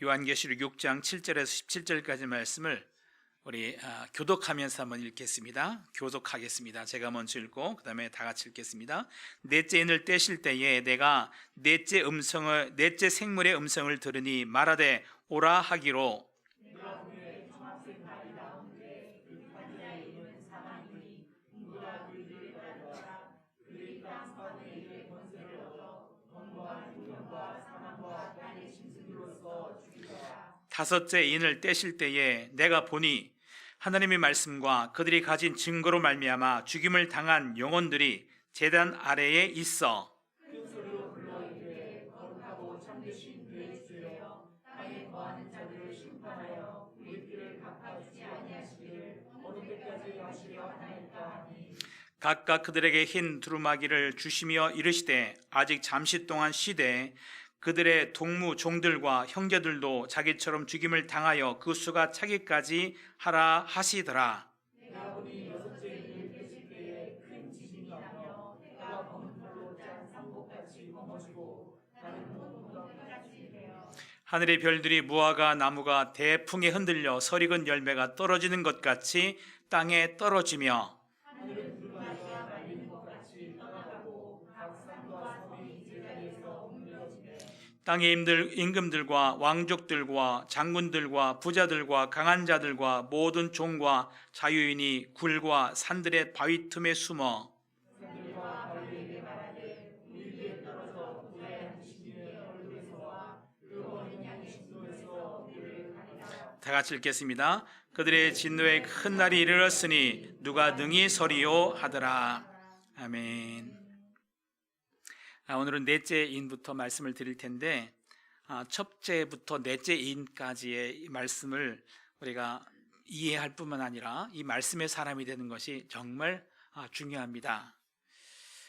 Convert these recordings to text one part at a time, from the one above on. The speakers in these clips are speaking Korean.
요한계시록 6장 7절에서 17절까지 말씀을 우리 교독하면서 한번 읽겠습니다. 교독하겠습니다. 제가 먼저 읽고 그 다음에 다 같이 읽겠습니다. 넷째 인을 떼실 때에 내가 넷째 생물의 음성을 들으니 말하되 오라 하기로 다섯째 인을 떼실 때에 내가 보니 하나님의 말씀과 그들이 가진 증거로 말미암아 죽임을 당한 영혼들이 제단 아래에 있어 각각 그들에게 흰 두루마기를 주시며 이르시되 아직 잠시 동안 쉬되 그들의 동무 종들과 형제들도 자기처럼 죽임을 당하여 그 수가 차기까지 하라 하시더라. 하늘의 별들이 무화과 나무가 대풍에 흔들려 설익은 열매가 떨어지는 것 같이 땅에 떨어지며 땅의 임금들과 왕족들과 장군들과 부자들과 강한 자들과 모든 종과 자유인이 굴과 산들의 바위 틈에 숨어 다 같이 읽겠습니다. 그들의 진노의 큰 날이 이르렀으니 누가 능히 서리요 하더라. 아멘. 오늘은 넷째 인부터 말씀을 드릴 텐데 첫째부터 넷째 인까지의 말씀을 우리가 이해할 뿐만 아니라 이 말씀의 사람이 되는 것이 정말 중요합니다.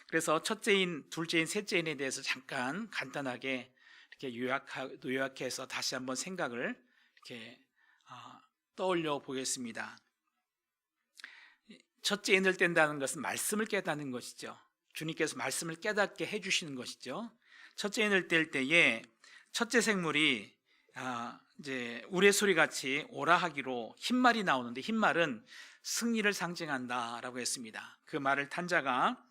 그래서 첫째 인, 둘째 인, 셋째 인에 대해서 잠깐 간단하게 이렇게 요약해서 다시 한번 생각을 이렇게 떠올려 보겠습니다. 첫째 인을 뗀다는 것은 말씀을 깨닫는 것이죠. 주님께서 말씀을 깨닫게 해주시는 것이죠. 첫째 인을 뗄 때에 첫째 생물이 이제 우레소리 같이 오라 하기로 흰말이 나오는데 흰말은 승리를 상징한다라고 했습니다. 그 말을 탄 자가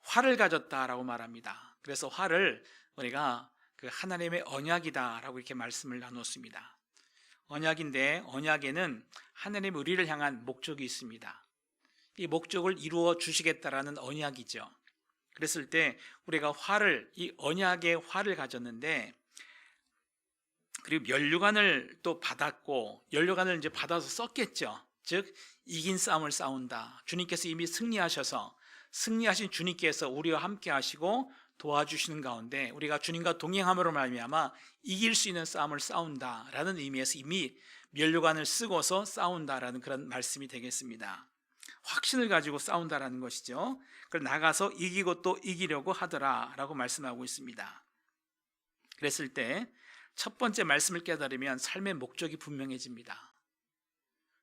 활을 가졌다라고 말합니다. 그래서 활을 우리가 그 하나님의 언약이다라고 이렇게 말씀을 나눴습니다. 언약인데 언약에는 하나님 우리를 향한 목적이 있습니다. 이 목적을 이루어 주시겠다라는 언약이죠. 그랬을 때 우리가 이 언약의 활을 가졌는데 그리고 면류관을 또 받았고 면류관을 이제 받아서 썼겠죠. 즉 이긴 싸움을 싸운다. 주님께서 이미 승리하신 주님께서 우리와 함께 하시고 도와주시는 가운데 우리가 주님과 동행함으로 말미암아 이길 수 있는 싸움을 싸운다라는 의미에서 이미 면류관을 쓰고서 싸운다라는 그런 말씀이 되겠습니다. 확신을 가지고 싸운다라는 것이죠. 그걸 나가서 이기고 또 이기려고 하더라라고 말씀하고 있습니다. 그랬을 때 첫 번째 말씀을 깨달으면 삶의 목적이 분명해집니다.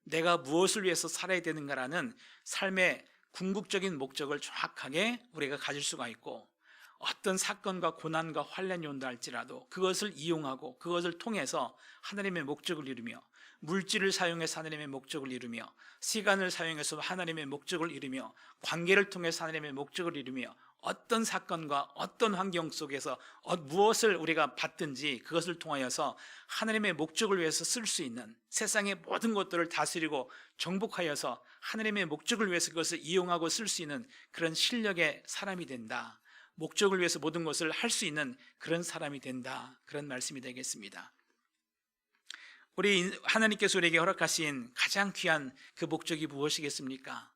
내가 무엇을 위해서 살아야 되는가라는 삶의 궁극적인 목적을 정확하게 우리가 가질 수가 있고 어떤 사건과 고난과 환난이 온다 할지라도 그것을 이용하고 그것을 통해서 하나님의 목적을 이루며 물질을 사용해서 하나님의 목적을 이루며 시간을 사용해서 하나님의 목적을 이루며 관계를 통해서 하나님의 목적을 이루며 어떤 사건과 어떤 환경 속에서 무엇을 우리가 받든지 그것을 통하여서 하나님의 목적을 위해서 쓸 수 있는 세상의 모든 것들을 다스리고 정복하여서 하나님의 목적을 위해서 그것을 이용하고 쓸 수 있는 그런 실력의 사람이 된다. 목적을 위해서 모든 것을 할 수 있는 그런 사람이 된다. 그런 말씀이 되겠습니다. 우리 하나님께서 우리에게 허락하신 가장 귀한 그 목적이 무엇이겠습니까?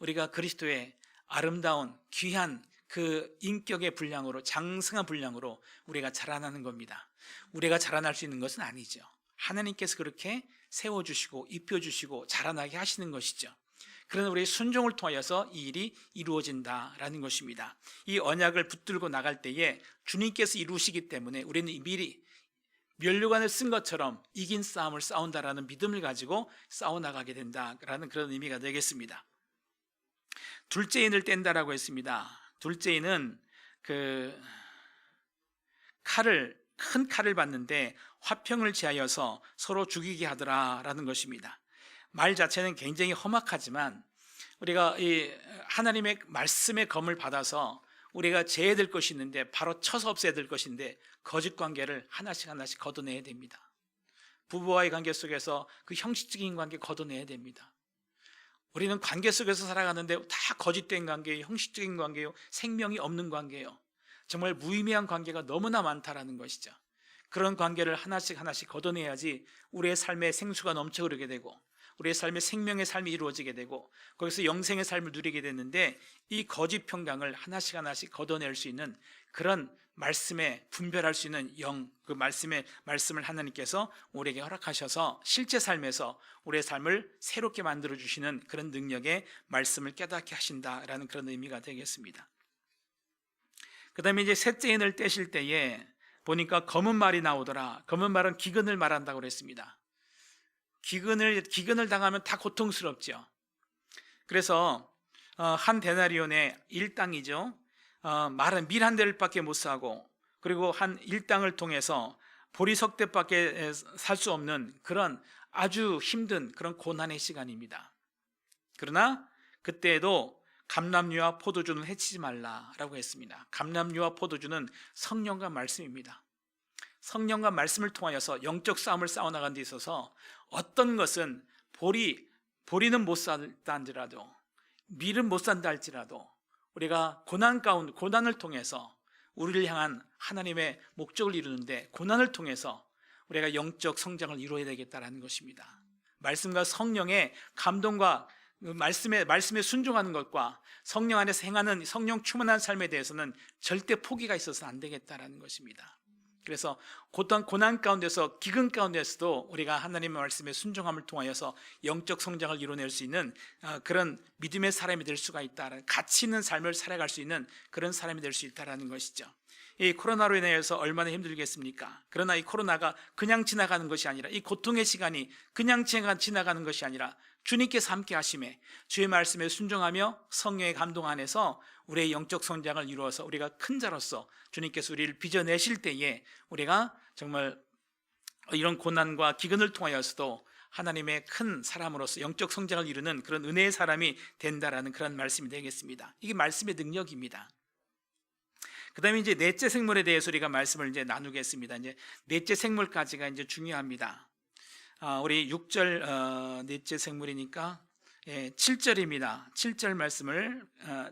우리가 그리스도의 아름다운 귀한 그 인격의 분량으로 장성한 분량으로 우리가 자라나는 겁니다. 우리가 자라날 수 있는 것은 아니죠. 하나님께서 그렇게 세워주시고 입혀주시고 자라나게 하시는 것이죠. 그러나 우리의 순종을 통하여서 이 일이 이루어진다라는 것입니다. 이 언약을 붙들고 나갈 때에 주님께서 이루시기 때문에 우리는 미리 면류관을 쓴 것처럼 이긴 싸움을 싸운다라는 믿음을 가지고 싸워나가게 된다라는 그런 의미가 되겠습니다. 둘째 인을 뗀다라고 했습니다. 둘째 인은 그 칼을 큰 칼을 받는데 화평을 지하여서 서로 죽이게 하더라라는 것입니다. 말 자체는 굉장히 험악하지만 우리가 이 하나님의 말씀의 검을 받아서 우리가 제해될 것이 있는데 바로 쳐서 없애야 될 것인데 거짓 관계를 하나씩 하나씩 걷어내야 됩니다. 부부와의 관계 속에서 그 형식적인 관계 걷어내야 됩니다. 우리는 관계 속에서 살아가는데 다 거짓된 관계예요. 형식적인 관계예요. 생명이 없는 관계예요. 정말 무의미한 관계가 너무나 많다라는 것이죠. 그런 관계를 하나씩 하나씩 걷어내야지 우리의 삶에 생수가 넘쳐 흐르게 되고 우리의 삶에 생명의 삶이 이루어지게 되고 거기서 영생의 삶을 누리게 되는데 이 거짓 평강을 하나씩 하나씩 걷어낼 수 있는 그런 말씀에 분별할 수 있는 그 말씀을 하나님께서 우리에게 허락하셔서 실제 삶에서 우리의 삶을 새롭게 만들어 주시는 그런 능력의 말씀을 깨닫게 하신다라는 그런 의미가 되겠습니다. 그 다음에 이제 셋째 인을 떼실 때에 보니까 검은 말이 나오더라. 검은 말은 기근을 말한다고 그랬습니다. 기근을 당하면 다 고통스럽죠. 그래서 한 데나리온의 일당이죠. 말은 밀 한 대를밖에 못 사고 그리고 한 일당을 통해서 보리석 대밖에 살 수 없는 그런 아주 힘든 그런 고난의 시간입니다. 그러나 그때에도 감람류와 포도주는 해치지 말라라고 했습니다. 감람류와 포도주는 성령과 말씀입니다. 성령과 말씀을 통하여서 영적 싸움을 싸워나가는 데 있어서 어떤 것은 보리는 못 산다 할지라도 밀은 못 산다 할지라도 우리가 고난을 통해서 우리를 향한 하나님의 목적을 이루는데 고난을 통해서 우리가 영적 성장을 이루어야 되겠다는 것입니다. 말씀과 성령의 감동과 말씀에 순종하는 것과 성령 안에서 행하는 성령 충만한 삶에 대해서는 절대 포기가 있어서는 안 되겠다는 것입니다. 그래서 고난 가운데서 기근 가운데서도 우리가 하나님의 말씀에 순종함을 통하여서 영적 성장을 이뤄낼 수 있는 그런 믿음의 사람이 될 수가 있다. 가치 있는 삶을 살아갈 수 있는 그런 사람이 될 수 있다는 것이죠. 이 코로나로 인해서 얼마나 힘들겠습니까? 그러나 이 코로나가 그냥 지나가는 것이 아니라 이 고통의 시간이 그냥 지나가는 것이 아니라 주님께서 함께 하심에 주의 말씀에 순종하며 성령의 감동 안에서 우리의 영적 성장을 이루어서 우리가 큰 자로서 주님께서 우리를 빚어내실 때에 우리가 정말 이런 고난과 기근을 통하여서도 하나님의 큰 사람으로서 영적 성장을 이루는 그런 은혜의 사람이 된다라는 그런 말씀이 되겠습니다. 이게 말씀의 능력입니다. 그 다음에 이제 넷째 생물에 대해서 우리가 말씀을 이제 나누겠습니다. 이제 넷째 생물까지가 이제 중요합니다. 우리 6절 넷째 생물이니까 7절입니다. 7절 말씀을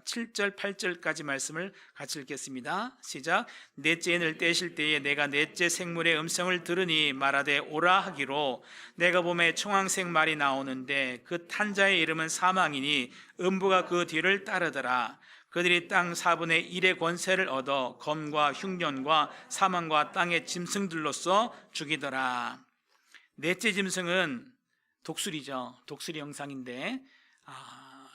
7절 8절까지 말씀을 같이 읽겠습니다. 시작. 넷째 인을 떼실 때에 내가 넷째 생물의 음성을 들으니 말하되 오라 하기로 내가 보매 청황색 말이 나오는데 그 탄자의 이름은 사망이니 음부가 그 뒤를 따르더라. 그들이 땅 4분의 1의 권세를 얻어 검과 흉년과 사망과 땅의 짐승들로서 죽이더라. 넷째 짐승은 독수리죠. 독수리 형상인데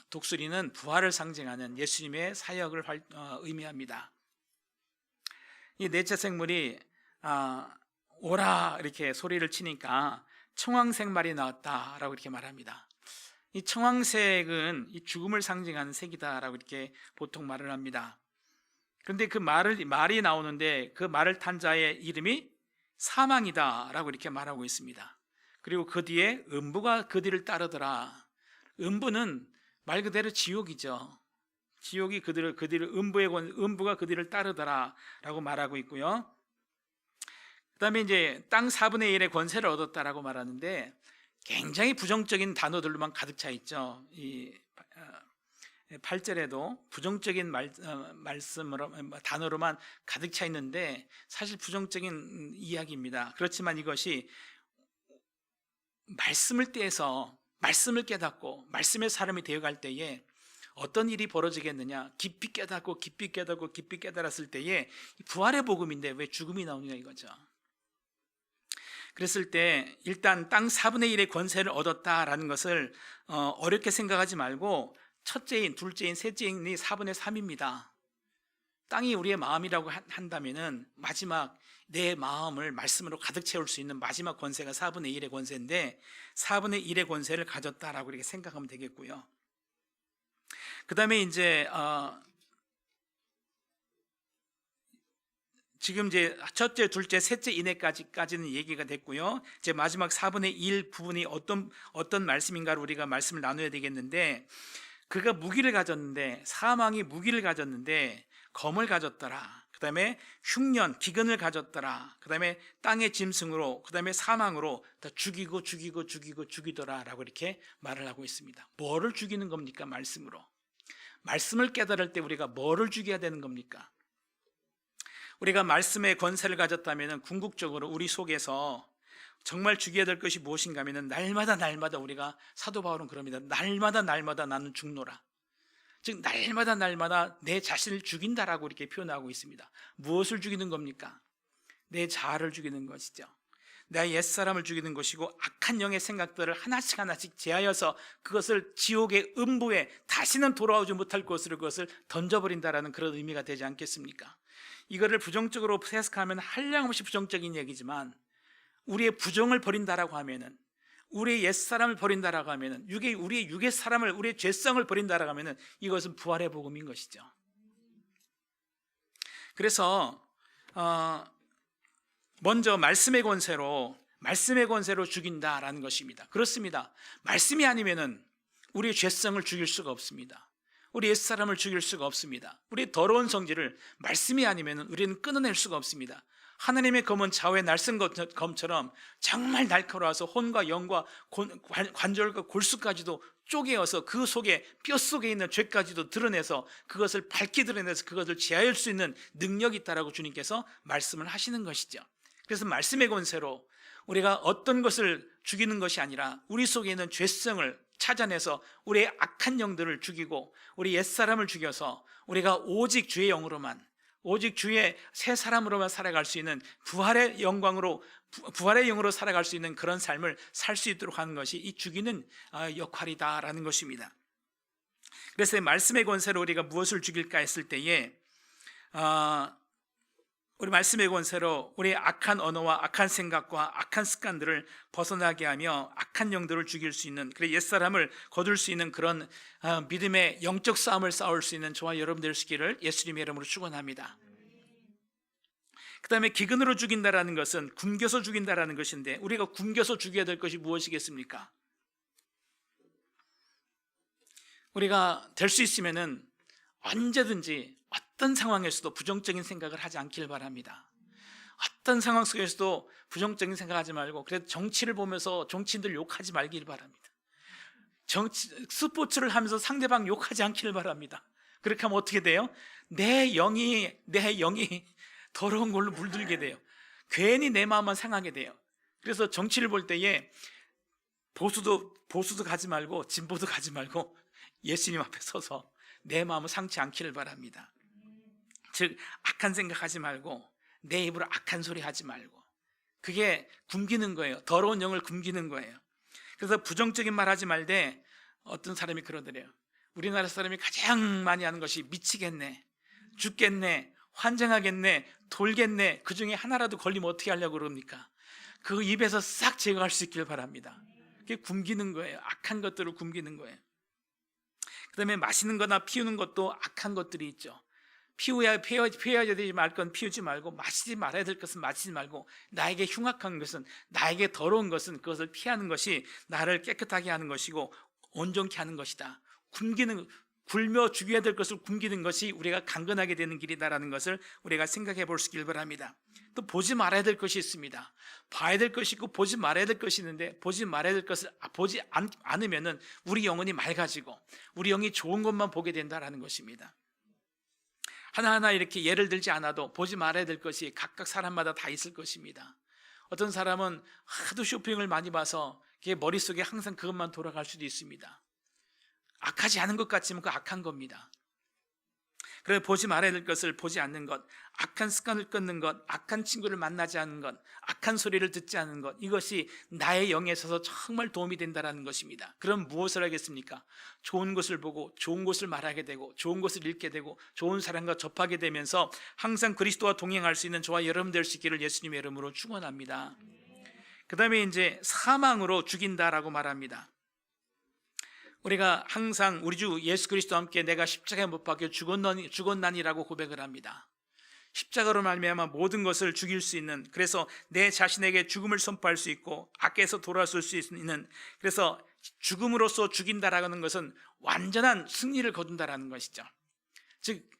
독수리는 부활을 상징하는 예수님의 사역을 의미합니다. 이 넷째 생물이 오라 이렇게 소리를 치니까 청황색 말이 나왔다라고 이렇게 말합니다. 이 청황색은 이 죽음을 상징하는 색이다라고 이렇게 보통 말을 합니다. 그런데 그 말이 나오는데 그 말을 탄 자의 이름이 사망이다라고 이렇게 말하고 있습니다. 그리고 그 뒤에 음부가 그 뒤를 따르더라. 음부는 말 그대로 지옥이죠. 지옥이 음부가 그 뒤를 따르더라라고 말하고 있고요. 그다음에 이제 땅 4분의 1의 권세를 얻었다라고 말하는데 굉장히 부정적인 단어들로만 가득 차 있죠. 이 8절에도 부정적인 단어로만 가득 차 있는데 사실 부정적인 이야기입니다. 그렇지만 이것이 말씀을 떼서 말씀을 깨닫고 말씀의 사람이 되어갈 때에 어떤 일이 벌어지겠느냐, 깊이 깨닫고 깊이 깨달았을 때에 부활의 복음인데 왜 죽음이 나오느냐 이거죠. 그랬을 때 일단 땅 4분의 1의 권세를 얻었다라는 것을 어렵게 생각하지 말고 첫째인, 둘째인, 셋째인이 4분의 3입니다. 땅이 우리의 마음이라고 한다면은 마지막 내 마음을 말씀으로 가득 채울 수 있는 마지막 권세가 4분의 1의 권세인데 4분의 1의 권세를 가졌다라고 이렇게 생각하면 되겠고요. 그 다음에 이제 지금 이제 첫째, 둘째, 셋째 이내까지는 얘기가 됐고요. 이제 마지막 4분의 1 부분이 어떤 말씀인가를 우리가 말씀을 나눠야 되겠는데, 그가 무기를 가졌는데, 사망이 무기를 가졌는데 검을 가졌더라. 그 다음에 흉년, 기근을 가졌더라. 그 다음에 땅의 짐승으로, 그 다음에 사망으로 다 죽이더라 라고 이렇게 말을 하고 있습니다. 뭐를 죽이는 겁니까? 말씀으로. 말씀을 깨달을 때 우리가 뭐를 죽여야 되는 겁니까? 우리가 말씀의 권세를 가졌다면 궁극적으로 우리 속에서 정말 죽여야 될 것이 무엇인가 하면 날마다 우리가, 사도 바울은 그럽니다. 날마다 나는 죽노라. 즉 날마다 내 자신을 죽인다라고 이렇게 표현하고 있습니다. 무엇을 죽이는 겁니까? 내 자아를 죽이는 것이죠. 내 옛사람을 죽이는 것이고, 악한 영의 생각들을 하나씩 제하여서 그것을 지옥의 음부에 다시는 돌아오지 못할 것으로 그것을 던져버린다라는 그런 의미가 되지 않겠습니까? 이거를 부정적으로 해석하면 한량없이 부정적인 얘기지만, 우리의 부정을 버린다라고 하면은, 우리의 옛사람을 버린다라고 하면은, 우리의 육의 사람을, 우리의 죄성을 버린다라고 하면은 이것은 부활의 복음인 것이죠. 그래서 먼저 말씀의 권세로 죽인다라는 것입니다. 그렇습니다. 말씀이 아니면은 우리의 죄성을 죽일 수가 없습니다. 우리 옛사람을 죽일 수가 없습니다. 우리의 더러운 성질을 말씀이 아니면은 우리는 끊어낼 수가 없습니다. 하나님의 검은 좌우의 날쌘 검처럼 정말 날카로워서 혼과 영과 관절과 골수까지도 쪼개어서 그 속에, 뼈 속에 있는 죄까지도 드러내서 그것을 밝게 드러내서 그것을 제하할 수 있는 능력이 있다라고 주님께서 말씀을 하시는 것이죠. 그래서 말씀의 권세로 우리가 어떤 것을 죽이는 것이 아니라 우리 속에 있는 죄성을 찾아내서 우리의 악한 영들을 죽이고 우리 옛사람을 죽여서 우리가 오직 주의 영으로만, 오직 주의 새 사람으로만 살아갈 수 있는 부활의 영광으로, 부활의 영으로 살아갈 수 있는 그런 삶을 살 수 있도록 하는 것이 이 죽이는 역할이다라는 것입니다. 그래서 말씀의 권세로 우리가 무엇을 죽일까 했을 때에 우리 말씀의 권세로 우리의 악한 언어와 악한 생각과 악한 습관들을 벗어나게 하며 악한 영들을 죽일 수 있는, 그래 옛사람을 거둘 수 있는 그런 믿음의 영적 싸움을 싸울 수 있는 저와 여러분 되시기를 예수님의 이름으로 축원합니다. 그 다음에 기근으로 죽인다라는 것은 굶겨서 죽인다라는 것인데, 우리가 굶겨서 죽여야 될 것이 무엇이겠습니까? 우리가 될 수 있으면은 언제든지 어떤 상황에서도 부정적인 생각을 하지 않길 바랍니다. 어떤 상황 속에서도 부정적인 생각하지 말고, 그래도 정치를 보면서 정치인들 욕하지 말길 바랍니다. 스포츠를 하면서 상대방 욕하지 않길 바랍니다. 그렇게 하면 어떻게 돼요? 내 영이 더러운 걸로 물들게 돼요. 괜히 내 마음만 상하게 돼요. 그래서 정치를 볼 때에 보수도 가지 말고 진보도 가지 말고 예수님 앞에 서서 내 마음을 상치 않기를 바랍니다. 즉 악한 생각하지 말고 내 입으로 악한 소리 하지 말고, 그게 굶기는 거예요. 더러운 영을 굶기는 거예요. 그래서 부정적인 말 하지 말되, 어떤 사람이 그러더래요. 우리나라 사람이 가장 많이 하는 것이 미치겠네, 죽겠네, 환장하겠네, 돌겠네, 그 중에 하나라도 걸리면 어떻게 하려고 그럽니까? 그 입에서 싹 제거할 수 있길 바랍니다. 그게 굶기는 거예요. 악한 것들을 굶기는 거예요. 그 다음에 마시는 거나 피우는 것도 악한 것들이 있죠. 피워야 되지 말 건 피우지 말고, 마시지 말아야 될 것은 마시지 말고, 나에게 흉악한 것은, 나에게 더러운 것은 그것을 피하는 것이 나를 깨끗하게 하는 것이고 온전케 하는 것이다. 굶며 죽여야 될 것을 굶기는 것이 우리가 강건하게 되는 길이다라는 것을 우리가 생각해 볼 수 있길 바랍니다. 또 보지 말아야 될 것이 있습니다. 봐야 될 것이 있고 보지 말아야 될 것이 있는데, 보지 말아야 될 것을 보지 않으면은 우리 영혼이 맑아지고 우리 영이 좋은 것만 보게 된다라는 것입니다. 하나하나 이렇게 예를 들지 않아도 보지 말아야 될 것이 각각 사람마다 다 있을 것입니다. 어떤 사람은 하도 쇼핑을 많이 봐서 그게 머릿속에 항상 그것만 돌아갈 수도 있습니다. 악하지 않은 것 같지만 그 악한 겁니다. 그래서 보지 말아야 될 것을 보지 않는 것, 악한 습관을 끊는 것, 악한 친구를 만나지 않는 것, 악한 소리를 듣지 않는 것, 이것이 나의 영에 있어서 정말 도움이 된다는 것입니다. 그럼 무엇을 하겠습니까? 좋은 것을 보고 좋은 것을 말하게 되고 좋은 것을 읽게 되고 좋은 사람과 접하게 되면서 항상 그리스도와 동행할 수 있는 저와 여러분 될 수 있기를 예수님의 이름으로 축원합니다. 그 다음에 이제 사망으로 죽인다라고 말합니다. 우리가 항상 우리 주 예수 그리스도와 함께 내가 십자가에 못 박혀 죽었나니라고 고백을 합니다. 십자가로 말미암아 모든 것을 죽일 수 있는, 그래서 내 자신에게 죽음을 선포할 수 있고 악에서 돌아설 수 있는, 그래서 죽음으로써 죽인다라는 것은 완전한 승리를 거둔다라는 것이죠. 즉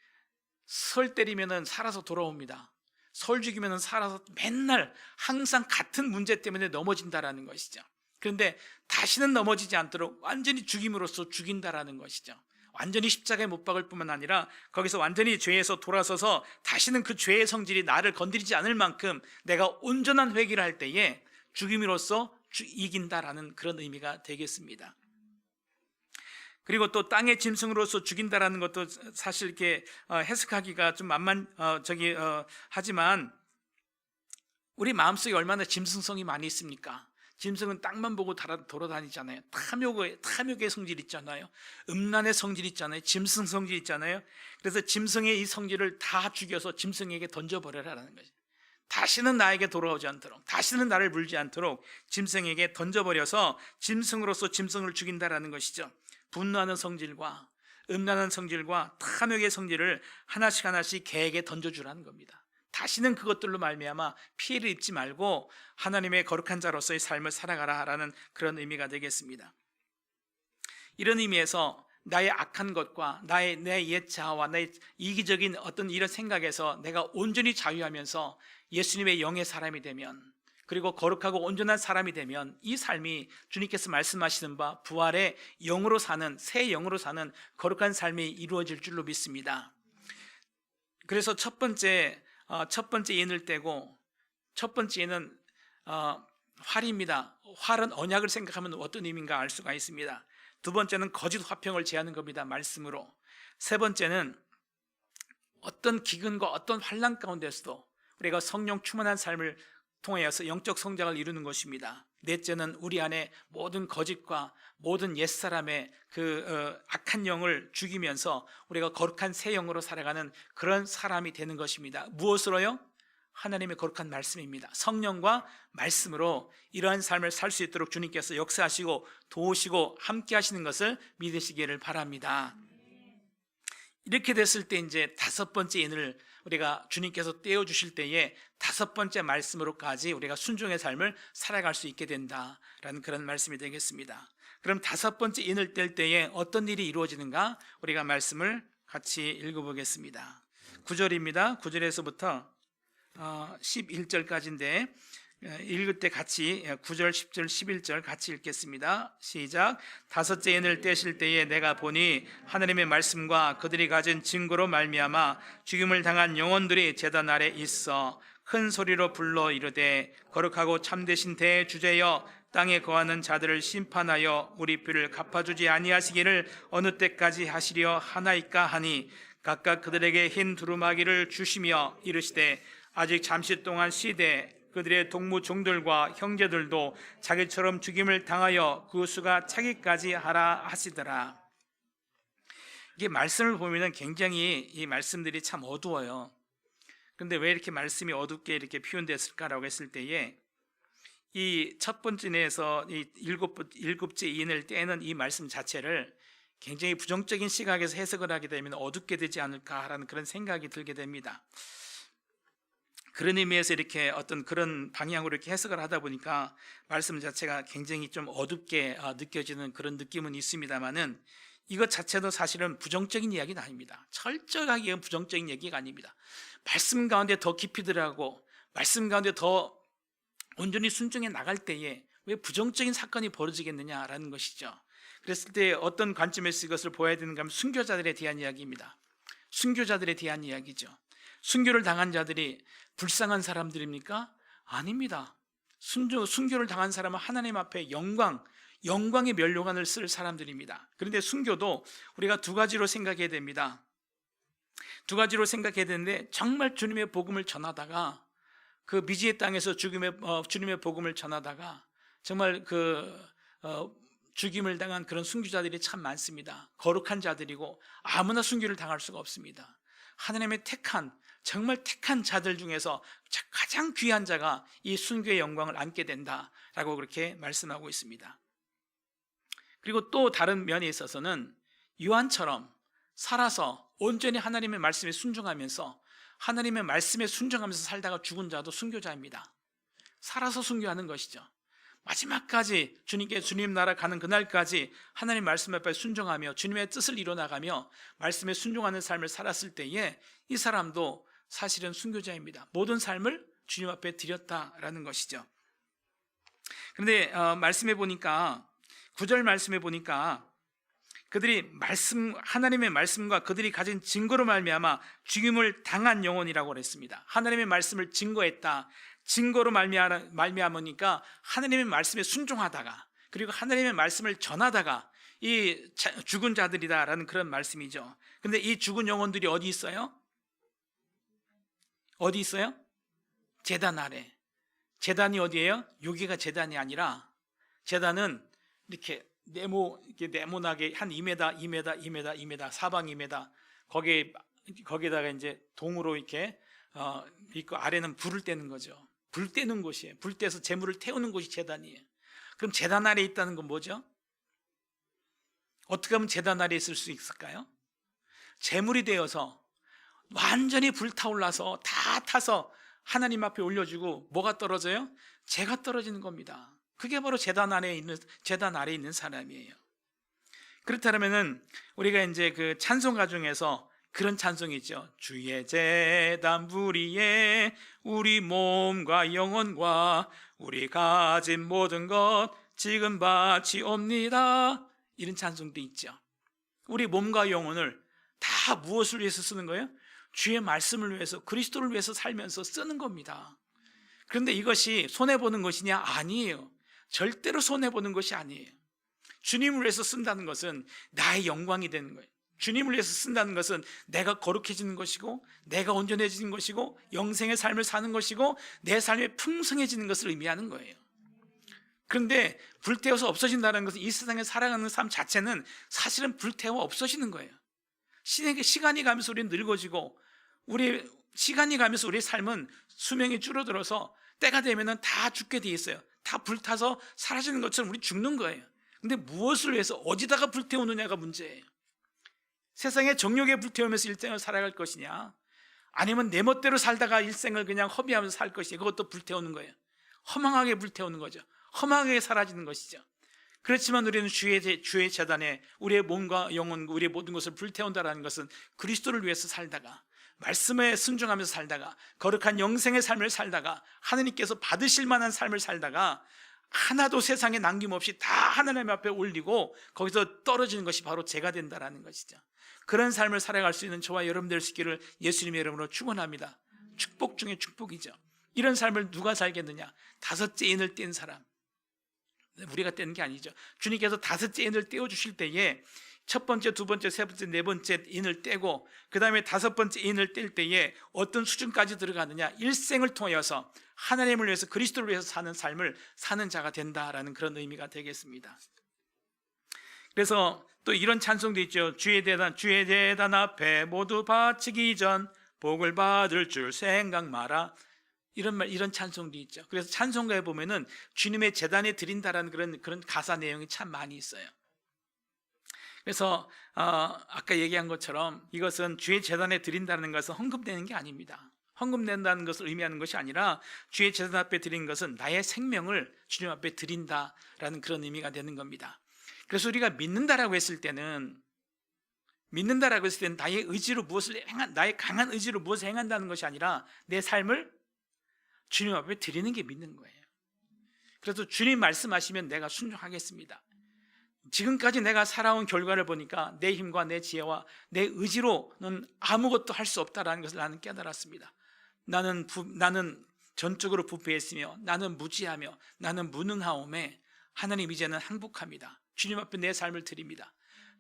설 때리면은 살아서 돌아옵니다. 설 죽이면은 살아서 맨날 항상 같은 문제 때문에 넘어진다라는 것이죠. 그런데 다시는 넘어지지 않도록 완전히 죽임으로써 죽인다라는 것이죠. 완전히 십자가에 못 박을 뿐만 아니라 거기서 완전히 죄에서 돌아서서 다시는 그 죄의 성질이 나를 건드리지 않을 만큼 내가 온전한 회개를 할 때에 죽임으로써 이긴다라는 그런 의미가 되겠습니다. 그리고 또 땅의 짐승으로서 죽인다라는 것도 사실 이렇게 해석하기가 좀 하지만 우리 마음속에 얼마나 짐승성이 많이 있습니까? 짐승은 땅만 보고 돌아다니잖아요. 탐욕의 성질 있잖아요. 음란의 성질 있잖아요. 짐승 성질 있잖아요. 그래서 짐승의 이 성질을 다 죽여서 짐승에게 던져버려라라는 거죠. 다시는 나에게 돌아오지 않도록, 다시는 나를 물지 않도록 짐승에게 던져버려서 짐승으로서 짐승을 죽인다라는 것이죠. 분노하는 성질과 음란한 성질과 탐욕의 성질을 하나씩 개에게 던져주라는 겁니다. 다시는 그것들로 말미암아 피해를 입지 말고 하나님의 거룩한 자로서의 삶을 살아가라라는 그런 의미가 되겠습니다. 이런 의미에서 나의 악한 것과 내 옛 자아와 나의 이기적인 어떤 이런 생각에서 내가 온전히 자유하면서 예수님의 영의 사람이 되면, 그리고 거룩하고 온전한 사람이 되면 이 삶이 주님께서 말씀하시는 바 부활의 영으로 사는, 새 영으로 사는 거룩한 삶이 이루어질 줄로 믿습니다. 그래서 첫 번째 인을 떼고, 첫 번째 인은 활입니다. 활은 언약을 생각하면 어떤 의미인가 알 수가 있습니다. 두 번째는 거짓 화평을 제하는 겁니다. 말씀으로. 세 번째는 어떤 기근과 어떤 환난 가운데서도 우리가 성령 충만한 삶을 통하여서 영적 성장을 이루는 것입니다. 넷째는 우리 안에 모든 거짓과 모든 옛사람의 악한 영을 죽이면서 우리가 거룩한 새 영으로 살아가는 그런 사람이 되는 것입니다. 무엇으로요? 하나님의 거룩한 말씀입니다. 성령과 말씀으로 이러한 삶을 살 수 있도록 주님께서 역사하시고 도우시고 함께 하시는 것을 믿으시기를 바랍니다. 이렇게 됐을 때 이제 다섯 번째 인을 우리가 주님께서 떼어주실 때에 다섯 번째 말씀으로까지 우리가 순종의 삶을 살아갈 수 있게 된다라는 그런 말씀이 되겠습니다. 그럼 다섯 번째 인을 뗄 때에 어떤 일이 이루어지는가? 우리가 말씀을 같이 읽어보겠습니다. 9절입니다. 9절에서부터 11절까지인데 읽을 때 같이 9절, 10절, 11절 같이 읽겠습니다. 시작. 다섯째 인을 떼실 때에 내가 보니 하나님의 말씀과 그들이 가진 증거로 말미암아 죽임을 당한 영혼들이 제단 아래 있어 큰 소리로 불러 이르되 거룩하고 참되신 대주제여 땅에 거하는 자들을 심판하여 우리 뼈를 갚아주지 아니하시기를 어느 때까지 하시려 하나이까 하니 각각 그들에게 흰 두루마기를 주시며 이르시되 아직 잠시 동안 쉬되 그들의 동무 종들과 형제들도 자기처럼 죽임을 당하여 그 수가 차기까지 하라 하시더라. 이게 말씀을 보면 굉장히 이 말씀들이 참 어두워요. 근데 왜 이렇게 말씀이 어둡게 이렇게 표현됐을까라고 했을 때에 이 첫 번째 내에서 이 일곱째 인을 떼는 이 말씀 자체를 굉장히 부정적인 시각에서 해석을 하게 되면 어둡게 되지 않을까라는 그런 생각이 들게 됩니다. 그런 의미에서 이렇게 어떤 그런 방향으로 이렇게 해석을 하다 보니까 말씀 자체가 굉장히 좀 어둡게 느껴지는 그런 느낌은 있습니다만은 이것 자체도 사실은 부정적인 이야기는 아닙니다. 철저하게 부정적인 얘기가 아닙니다. 말씀 가운데 더 깊이 들어가고 말씀 가운데 더 온전히 순종해 나갈 때에 왜 부정적인 사건이 벌어지겠느냐라는 것이죠. 그랬을 때 어떤 관점에서 이것을 보아야 되는가 하면 순교자들에 대한 이야기입니다. 순교자들에 대한 이야기죠. 순교를 당한 자들이 불쌍한 사람들입니까? 아닙니다. 순교를 당한 사람은 하나님 앞에 영광의 면류관을 쓸 사람들입니다. 그런데 순교도 우리가 두 가지로 생각해야 됩니다. 두 가지로 생각해야 되는데 정말 주님의 복음을 전하다가 그 미지의 땅에서 주님의 복음을 전하다가 정말 죽임을 당한 그런 순교자들이 참 많습니다. 거룩한 자들이고 아무나 순교를 당할 수가 없습니다. 하나님의 정말 택한 자들 중에서 가장 귀한 자가 이 순교의 영광을 안게 된다라고 그렇게 말씀하고 있습니다. 그리고 또 다른 면에 있어서는 요한처럼 살아서 온전히 하나님의 말씀에 순종하면서 하나님의 말씀에 순종하면서 살다가 죽은 자도 순교자입니다. 살아서 순교하는 것이죠. 마지막까지 주님 나라 가는 그날까지 하나님 말씀 앞에 순종하며 주님의 뜻을 이뤄나가며 말씀에 순종하는 삶을 살았을 때에 이 사람도 사실은 순교자입니다. 모든 삶을 주님 앞에 드렸다라는 것이죠. 그런데 말씀해 보니까 9절 말씀해 보니까 그들이 하나님의 말씀과 그들이 가진 증거로 말미암아 죽임을 당한 영혼이라고 그랬습니다. 하나님의 말씀을 증거했다. 증거로 말미암으니까 하나님의 말씀에 순종하다가 그리고 하나님의 말씀을 전하다가 이 죽은 자들이다라는 그런 말씀이죠. 근데 이 죽은 영혼들이 어디 있어요? 어디 있어요? 제단 아래. 제단이 어디예요? 여기가 제단이 아니라 제단은 이렇게 네모나게 한 2m, 2m, 2m, 2m, 사방 2m 거기에다가 이제 동으로 이렇게 있고 아래는 불을 떼는 거죠. 불 떼는 곳이에요. 불 떼서 재물을 태우는 곳이 제단이에요. 그럼 제단 아래에 있다는 건 뭐죠? 어떻게 하면 제단 아래에 있을 수 있을까요? 재물이 되어서 완전히 불타올라서 다 타서 하나님 앞에 올려주고 뭐가 떨어져요? 재가 떨어지는 겁니다. 그게 바로 제단 아래에 있는 사람이에요. 그렇다면은 우리가 이제 그 찬송가 중에서 그런 찬송이 있죠. 주의 제단 부리에 우리 몸과 영혼과 우리 가진 모든 것 지금 바치옵니다. 이런 찬송도 있죠. 우리 몸과 영혼을 다 무엇을 위해서 쓰는 거예요? 주의 말씀을 위해서, 그리스도를 위해서 살면서 쓰는 겁니다. 그런데 이것이 손해보는 것이냐? 아니에요. 절대로 손해보는 것이 아니에요. 주님을 위해서 쓴다는 것은 나의 영광이 되는 거예요. 주님을 위해서 쓴다는 것은 내가 거룩해지는 것이고 내가 온전해지는 것이고 영생의 삶을 사는 것이고 내 삶이 풍성해지는 것을 의미하는 거예요. 그런데 불태워서 없어진다는 것은 이 세상에 살아가는 삶 자체는 사실은 불태워 없어지는 거예요. 시간이 가면서 우리는 늙어지고 시간이 가면서 우리의 삶은 수명이 줄어들어서 때가 되면 다 죽게 돼 있어요. 다 불타서 사라지는 것처럼 우리 죽는 거예요. 근데 무엇을 위해서 어디다가 불태우느냐가 문제예요. 세상의 정욕에 불태우면서 일생을 살아갈 것이냐, 아니면 내 멋대로 살다가 일생을 그냥 허비하면서 살 것이냐, 그것도 불태우는 거예요. 허망하게 불태우는 거죠. 허망하게 사라지는 것이죠. 그렇지만 우리는 주의 제단에 우리의 몸과 영혼, 우리의 모든 것을 불태운다는 것은 그리스도를 위해서 살다가 말씀에 순종하면서 살다가 거룩한 영생의 삶을 살다가 하나님께서 받으실 만한 삶을 살다가 하나도 세상에 남김없이 다 하나님 앞에 올리고 거기서 떨어지는 것이 바로 제가 된다라는 것이죠. 그런 삶을 살아갈 수 있는 저와 여러분 될 수 있기를 예수님의 이름으로 축원합니다. 축복 중에 축복이죠. 이런 삶을 누가 살겠느냐? 5째 인을 뗀 사람. 우리가 떼는 게 아니죠. 주님께서 5째 인을 떼어주실 때에 첫 번째, 두 번째, 세 번째, 네 번째 인을 떼고 그 다음에 5번째 인을 뗄 때에 어떤 수준까지 들어가느냐, 일생을 통하여서 하나님을 위해서 그리스도를 위해서 사는 삶을 사는 자가 된다라는 그런 의미가 되겠습니다. 그래서 또 이런 찬송도 있죠. 주의 제단 앞에 모두 바치기 전 복을 받을 줄 생각 마라. 이런 찬송도 있죠. 그래서 찬송가에 보면은 주님의 제단에 드린다라는 그런 가사 내용이 참 많이 있어요. 그래서 아까 얘기한 것처럼 이것은 주의 제단에 드린다는 것은 헌금되는 게 아닙니다. 헌금된다는 것을 의미하는 것이 아니라 주의 제단 앞에 드리는 것은 나의 생명을 주님 앞에 드린다라는 그런 의미가 되는 겁니다. 그래서 우리가 믿는다라고 했을 때는 나의 의지로 나의 강한 의지로 무엇을 행한다는 것이 아니라 내 삶을 주님 앞에 드리는 게 믿는 거예요. 그래서 주님 말씀하시면 내가 순종하겠습니다. 지금까지 내가 살아온 결과를 보니까 내 힘과 내 지혜와 내 의지로는 아무것도 할 수 없다는 것을 나는 깨달았습니다. 나는 전적으로 부패했으며 나는 무지하며 나는 무능하오매 하나님 이제는 항복합니다. 주님 앞에 내 삶을 드립니다.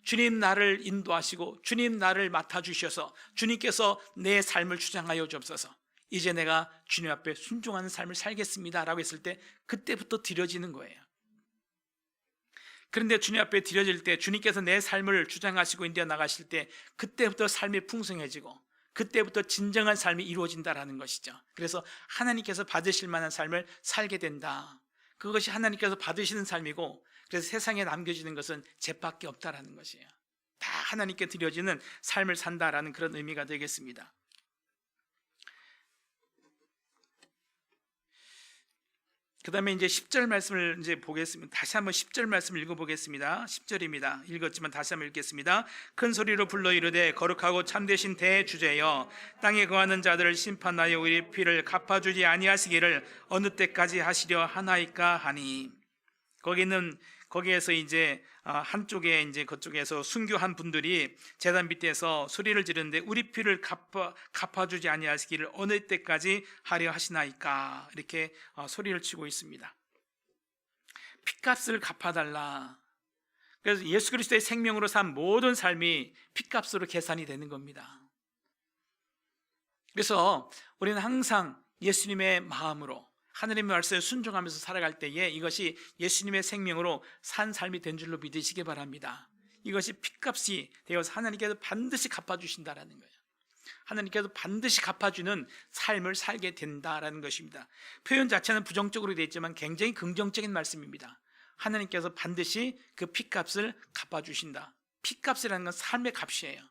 주님 나를 인도하시고 주님 나를 맡아주셔서 주님께서 내 삶을 주장하여 주옵소서. 이제 내가 주님 앞에 순종하는 삶을 살겠습니다 라고 했을 때 그때부터 드려지는 거예요. 그런데 주님 앞에 드려질 때 주님께서 내 삶을 주장하시고 인도해 나가실 때 그때부터 삶이 풍성해지고 그때부터 진정한 삶이 이루어진다라는 것이죠. 그래서 하나님께서 받으실 만한 삶을 살게 된다. 그것이 하나님께서 받으시는 삶이고 그래서 세상에 남겨지는 것은 죄밖에 없다라는 것이에요. 다 하나님께 드려지는 삶을 산다라는 그런 의미가 되겠습니다. 그다음에 이제 10절 말씀을 이제 보겠습니다. 다시 한번 10절 말씀을 읽어보겠습니다. 10절입니다. 읽었지만 다시 한번 읽겠습니다. 큰 소리로 불러 이르되 거룩하고 참되신 대주제여, 땅에 거하는 자들을 심판하여 우리 피를 갚아주지 아니하시기를 어느 때까지 하시려 하나이까 하니. 거기에서 이제 한쪽에 이제 그쪽에서 순교한 분들이 제단 밑에서 소리를 지르는데 우리 피를 갚아주지 아니하시기를 어느 때까지 하려 하시나이까, 이렇게 소리를 치고 있습니다. 피값을 갚아달라. 그래서 예수 그리스도의 생명으로 산 모든 삶이 피값으로 계산이 되는 겁니다. 그래서 우리는 항상 예수님의 마음으로 하느님의 말씀에 순종하면서 살아갈 때에 이것이 예수님의 생명으로 산 삶이 된 줄로 믿으시기 바랍니다. 이것이 피값이 되어서 하나님께서 반드시 갚아주신다라는 거예요. 하나님께서 반드시 갚아주는 삶을 살게 된다라는 것입니다. 표현 자체는 부정적으로 되어 있지만 굉장히 긍정적인 말씀입니다. 하나님께서 반드시 그 피값을 갚아주신다. 피값이라는 건 삶의 값이에요.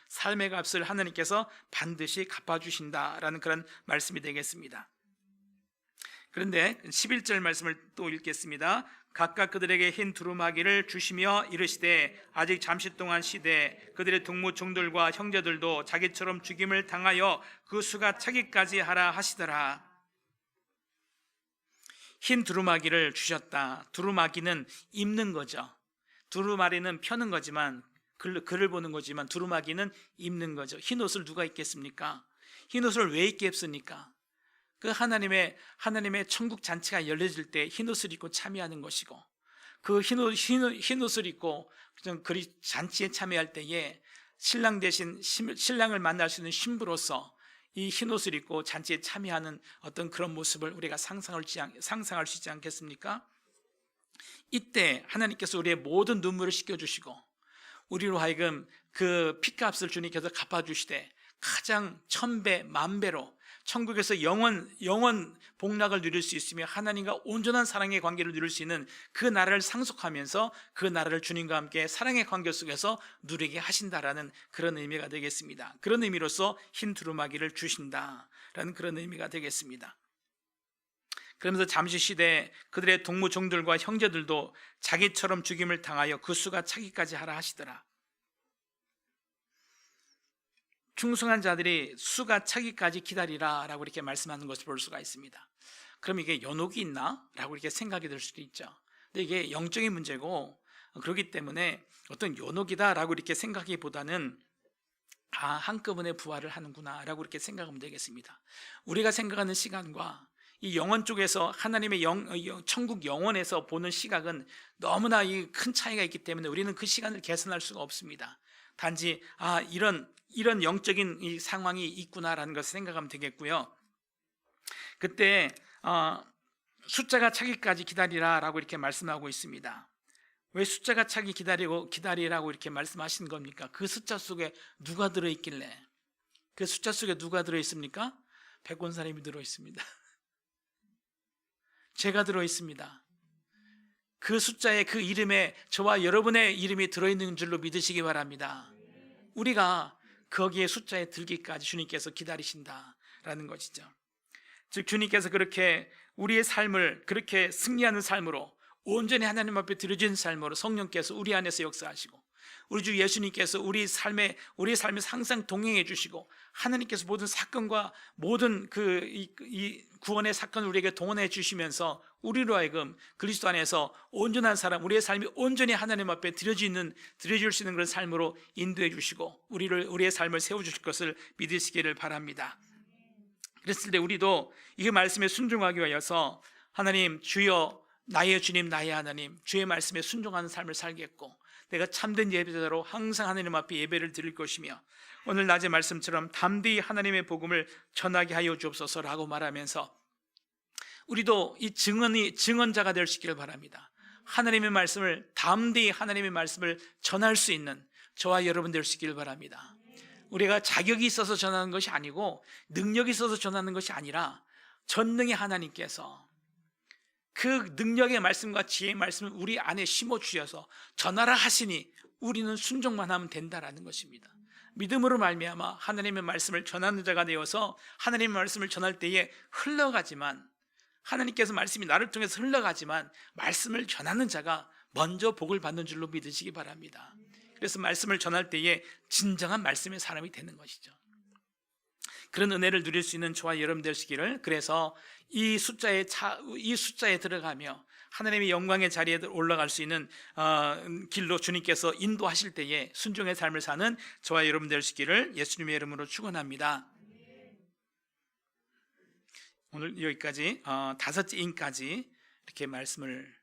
삶의 값을 하나님께서 반드시 갚아주신다라는 그런 말씀이 되겠습니다. 그런데 11절 말씀을 또 읽겠습니다. 각각 그들에게 흰 두루마기를 주시며 이르시되 아직 잠시 동안 시되 그들의 동무 종들과 형제들도 자기처럼 죽임을 당하여 그 수가 차기까지 하라 하시더라. 흰 두루마기를 주셨다. 두루마기는 입는 거죠. 두루마리는 펴는 거지만, 글을 보는 거지만 두루마기는 입는 거죠. 흰 옷을 누가 입겠습니까? 흰 옷을 왜 입게 입습니까? 그 하나님의 천국 잔치가 열려질 때 흰옷을 입고 참여하는 것이고, 그 흰옷을 입고 그 잔치에 참여할 때에 신랑 대신 신랑을 만날 수 있는 신부로서 이 흰옷을 입고 잔치에 참여하는 어떤 그런 모습을 우리가 상상할 수 있지 않겠습니까? 이때 하나님께서 우리의 모든 눈물을 씻겨주시고 우리로 하여금 그 피값을 주님께서 갚아주시되 가장 1000배, 10,000배로 천국에서 영원 복락을 누릴 수 있으며 하나님과 온전한 사랑의 관계를 누릴 수 있는 그 나라를 상속하면서 그 나라를 주님과 함께 사랑의 관계 속에서 누리게 하신다라는 그런 의미가 되겠습니다. 그런 의미로서 흰 두루마기를 주신다라는 그런 의미가 되겠습니다. 그러면서 잠시 시대에 그들의 동무 종들과 형제들도 자기처럼 죽임을 당하여 그 수가 차기까지 하라 하시더라. 충성한 자들이 수가 차기까지 기다리라 라고 이렇게 말씀하는 것을 볼 수가 있습니다. 그럼 이게 연옥이 있나? 라고 이렇게 생각이 들 수도 있죠. 근데 이게 영적인 문제고, 그렇기 때문에 어떤 연옥이다 라고 이렇게 생각하기보다는 한꺼번에 부활을 하는구나 라고 이렇게 생각하면 되겠습니다. 우리가 생각하는 시간과 이 영원 쪽에서 하나님의 천국 영원에서 보는 시각은 너무나 큰 차이가 있기 때문에 우리는 그 시간을 계산할 수가 없습니다. 단지 이런 영적인 이 상황이 있구나라는 것을 생각하면 되겠고요. 그때 숫자가 차기까지 기다리라라고 이렇게 말씀하고 있습니다. 왜 숫자가 차기 기다리라고 이렇게 말씀하시는 겁니까? 그 숫자 속에 누가 들어있길래? 그 숫자 속에 누가 들어있습니까? 백권사님이 들어있습니다. 제가 들어있습니다. 그 숫자에, 그 이름에 저와 여러분의 이름이 들어있는 줄로 믿으시기 바랍니다. 우리가 거기에 숫자에 들기까지 주님께서 기다리신다라는 것이죠. 즉 주님께서 그렇게 우리의 삶을 그렇게 승리하는 삶으로, 온전히 하나님 앞에 드려진 삶으로 성령께서 우리 안에서 역사하시고 우리 주 예수님께서 우리 삶에 항상 동행해 주시고 하나님께서 모든 사건과 모든 이 구원의 사건을 우리에게 동원해 주시면서 우리로 하여금 그리스도 안에서 온전한 사람, 우리의 삶이 온전히 하나님 앞에 드려질 수 있는 그런 삶으로 인도해 주시고 우리의 삶을 세워주실 것을 믿으시기를 바랍니다. 그랬을 때 우리도 이 말씀에 순종하기 위하여서 하나님, 주여 나의 주님, 나의 하나님, 주의 말씀에 순종하는 삶을 살겠고 내가 참된 예배자로 항상 하나님 앞에 예배를 드릴 것이며 오늘 낮의 말씀처럼 담대히 하나님의 복음을 전하게 하여 주옵소서라고 말하면서 우리도 이 증언자가 될 수 있기를 바랍니다. 하나님의 말씀을 담대히 하나님의 말씀을 전할 수 있는 저와 여러분 될 수 있기를 바랍니다. 우리가 자격이 있어서 전하는 것이 아니고 능력이 있어서 전하는 것이 아니라 전능의 하나님께서 그 능력의 말씀과 지혜의 말씀을 우리 안에 심어주셔서 전하라 하시니 우리는 순종만 하면 된다라는 것입니다. 믿음으로 말미암아 하나님의 말씀을 전하는 자가 되어서 하나님의 말씀을 전할 때에 흘러가지만 하나님께서 말씀이 나를 통해서 흘러가지만 말씀을 전하는 자가 먼저 복을 받는 줄로 믿으시기 바랍니다. 그래서 말씀을 전할 때에 진정한 말씀의 사람이 되는 것이죠. 그런 은혜를 누릴 수 있는 저와 여러분 되시기를, 그래서 이 숫자에 들어가며 하나님의 영광의 자리에 올라갈 수 있는 길로 주님께서 인도하실 때에 순종의 삶을 사는 저와 여러분 되시기를 예수님의 이름으로 축원합니다. 오늘 여기까지 5째 인까지 이렇게 말씀을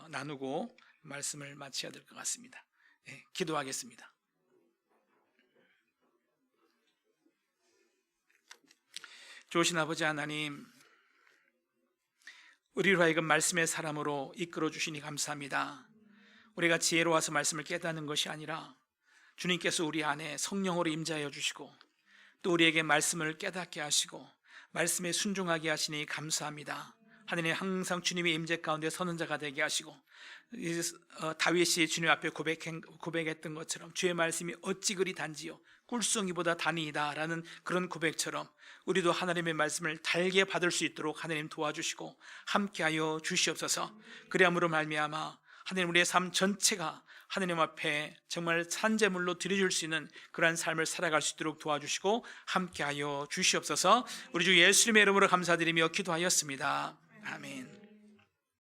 나누고 말씀을 마쳐야 될 것 같습니다. 네, 기도하겠습니다. 좋으신 아버지 하나님, 우리로 하여금 말씀의 사람으로 이끌어 주시니 감사합니다. 우리가 지혜로워서 말씀을 깨닫는 것이 아니라 주님께서 우리 안에 성령으로 임재하여 주시고 또 우리에게 말씀을 깨닫게 하시고 말씀에 순종하게 하시니 감사합니다. 하나님, 항상 주님의 임재 가운데 서는 자가 되게 하시고 다윗이 주님 앞에 고백했던 것처럼 주의 말씀이 어찌 그리 단지요 꿀송이보다 단이다 라는 그런 고백처럼 우리도 하나님의 말씀을 달게 받을 수 있도록 하나님 도와주시고 함께하여 주시옵소서. 그리함으로 말미암아 하나님, 우리의 삶 전체가 하나님 앞에 정말 산제물로 드려줄 수 있는 그러한 삶을 살아갈 수 있도록 도와주시고 함께하여 주시옵소서. 우리 주 예수님의 이름으로 감사드리며 기도하였습니다. 아멘.